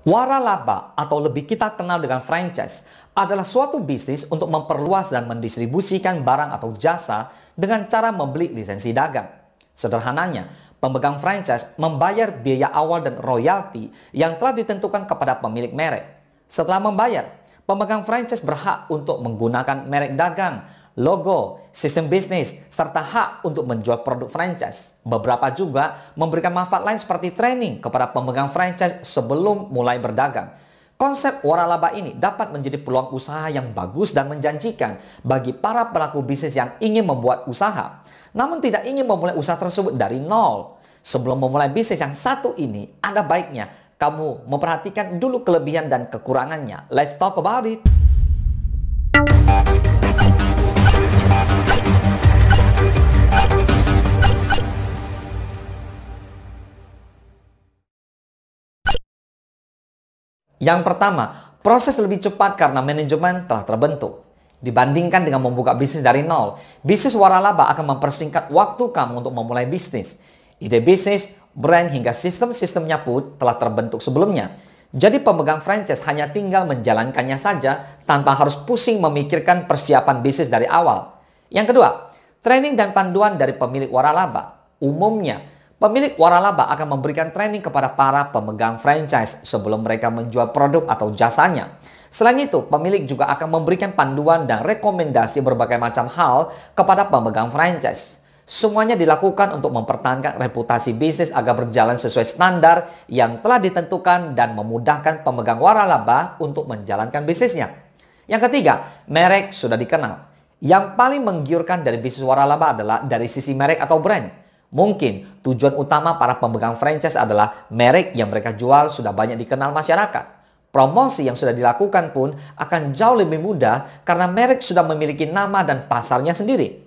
Waralaba atau lebih kita kenal dengan franchise adalah suatu bisnis untuk memperluas dan mendistribusikan barang atau jasa dengan cara membeli lisensi dagang. Sederhananya, pemegang franchise membayar biaya awal dan royalti yang telah ditentukan kepada pemilik merek. Setelah membayar, pemegang franchise berhak untuk menggunakan merek dagang, logo, sistem bisnis, serta hak untuk menjual produk franchise. Beberapa juga memberikan manfaat lain seperti training kepada pemegang franchise sebelum mulai berdagang. Konsep waralaba ini dapat menjadi peluang usaha yang bagus dan menjanjikan bagi para pelaku bisnis yang ingin membuat usaha, namun tidak ingin memulai usaha tersebut dari nol. Sebelum memulai bisnis yang satu ini, ada baiknya kamu memperhatikan dulu kelebihan dan kekurangannya. Let's talk about it. Yang pertama, proses lebih cepat karena manajemen telah terbentuk. Dibandingkan dengan membuka bisnis dari nol, bisnis waralaba akan mempersingkat waktu kamu untuk memulai bisnis. Ide bisnis, brand, hingga sistem-sistemnya pun telah terbentuk sebelumnya. Jadi pemegang franchise hanya tinggal menjalankannya saja tanpa harus pusing memikirkan persiapan bisnis dari awal. Yang kedua, training dan panduan dari pemilik waralaba. Umumnya, pemilik waralaba akan memberikan training kepada para pemegang franchise sebelum mereka menjual produk atau jasanya. Selain itu, pemilik juga akan memberikan panduan dan rekomendasi berbagai macam hal kepada pemegang franchise. Semuanya dilakukan untuk mempertahankan reputasi bisnis agar berjalan sesuai standar yang telah ditentukan dan memudahkan pemegang waralaba untuk menjalankan bisnisnya. Yang ketiga, merek sudah dikenal. Yang paling menggiurkan dari bisnis waralaba adalah dari sisi merek atau brand. Mungkin tujuan utama para pemegang franchise adalah merek yang mereka jual sudah banyak dikenal masyarakat. Promosi yang sudah dilakukan pun akan jauh lebih mudah karena merek sudah memiliki nama dan pasarnya sendiri.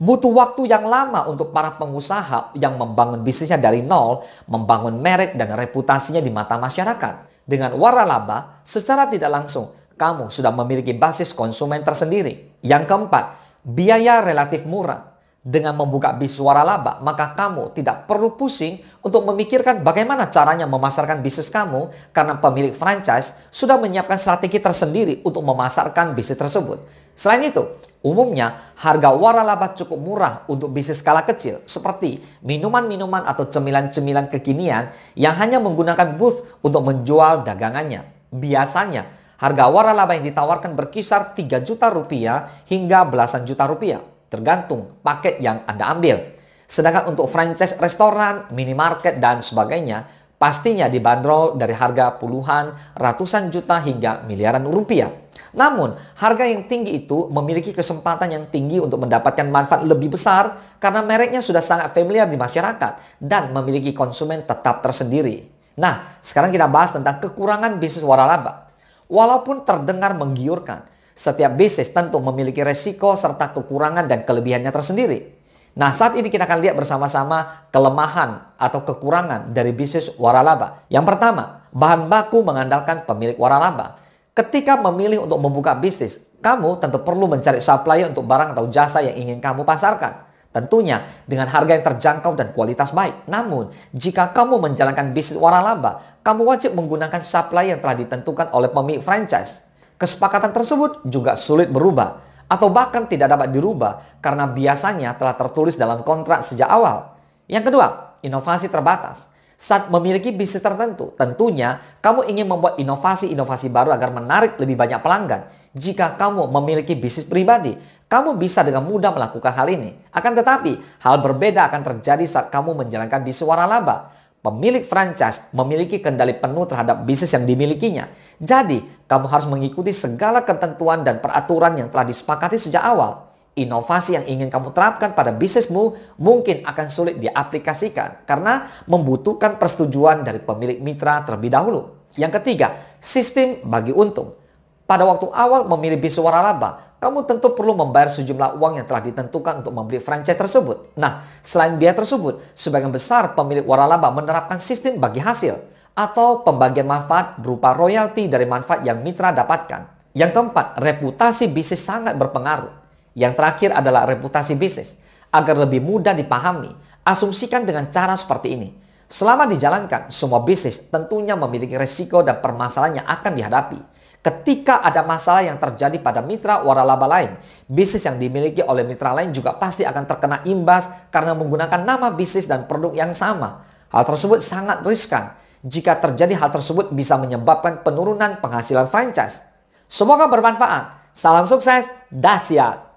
Butuh waktu yang lama untuk para pengusaha yang membangun bisnisnya dari nol, membangun merek dan reputasinya di mata masyarakat. Dengan waralaba, secara tidak langsung, kamu sudah memiliki basis konsumen tersendiri. Yang keempat, biaya relatif murah. Dengan membuka bisnis waralaba, maka kamu tidak perlu pusing untuk memikirkan bagaimana caranya memasarkan bisnis kamu karena pemilik franchise sudah menyiapkan strategi tersendiri untuk memasarkan bisnis tersebut. Selain itu, umumnya harga waralaba cukup murah untuk bisnis skala kecil seperti minuman-minuman atau cemilan-cemilan kekinian yang hanya menggunakan booth untuk menjual dagangannya. Biasanya, harga waralaba yang ditawarkan berkisar 3 juta rupiah hingga belasan juta rupiah. Tergantung paket yang Anda ambil. Sedangkan untuk franchise restoran, minimarket, dan sebagainya, pastinya dibanderol dari harga puluhan, ratusan juta hingga miliaran rupiah. Namun, harga yang tinggi itu memiliki kesempatan yang tinggi untuk mendapatkan manfaat lebih besar karena mereknya sudah sangat familiar di masyarakat dan memiliki konsumen tetap tersendiri. Nah, sekarang kita bahas tentang kekurangan bisnis waralaba. Walaupun terdengar menggiurkan, setiap bisnis tentu memiliki resiko serta kekurangan dan kelebihannya tersendiri. Nah, saat ini kita akan lihat bersama-sama kelemahan atau kekurangan dari bisnis waralaba. Yang pertama, bahan baku mengandalkan pemilik waralaba. Ketika memilih untuk membuka bisnis, kamu tentu perlu mencari supplier untuk barang atau jasa yang ingin kamu pasarkan. Tentunya dengan harga yang terjangkau dan kualitas baik. Namun, jika kamu menjalankan bisnis waralaba, kamu wajib menggunakan supplier yang telah ditentukan oleh pemilik franchise. Kesepakatan tersebut juga sulit berubah atau bahkan tidak dapat dirubah karena biasanya telah tertulis dalam kontrak sejak awal. Yang kedua, inovasi terbatas. Saat memiliki bisnis tertentu, tentunya kamu ingin membuat inovasi-inovasi baru agar menarik lebih banyak pelanggan. Jika kamu memiliki bisnis pribadi, kamu bisa dengan mudah melakukan hal ini. Akan tetapi, hal berbeda akan terjadi saat kamu menjalankan bisnis waralaba. Pemilik franchise memiliki kendali penuh terhadap bisnis yang dimilikinya. Jadi, kamu harus mengikuti segala ketentuan dan peraturan yang telah disepakati sejak awal. Inovasi yang ingin kamu terapkan pada bisnismu mungkin akan sulit diaplikasikan karena membutuhkan persetujuan dari pemilik mitra terlebih dahulu. Yang ketiga, sistem bagi untung. Pada waktu awal memilih bisnis waralaba, kamu tentu perlu membayar sejumlah uang yang telah ditentukan untuk membeli franchise tersebut. Nah, selain biaya tersebut, sebagian besar pemilik waralaba menerapkan sistem bagi hasil atau pembagian manfaat berupa royalti dari manfaat yang mitra dapatkan. Yang keempat, reputasi bisnis sangat berpengaruh. Yang terakhir adalah reputasi bisnis. Agar lebih mudah dipahami, asumsikan dengan cara seperti ini. Selama dijalankan, semua bisnis tentunya memiliki risiko dan permasalahan yang akan dihadapi. Ketika ada masalah yang terjadi pada mitra waralaba lain, bisnis yang dimiliki oleh mitra lain juga pasti akan terkena imbas karena menggunakan nama bisnis dan produk yang sama. Hal tersebut sangat riskan. Jika terjadi hal tersebut bisa menyebabkan penurunan penghasilan franchise. Semoga bermanfaat. Salam sukses, dahsyat.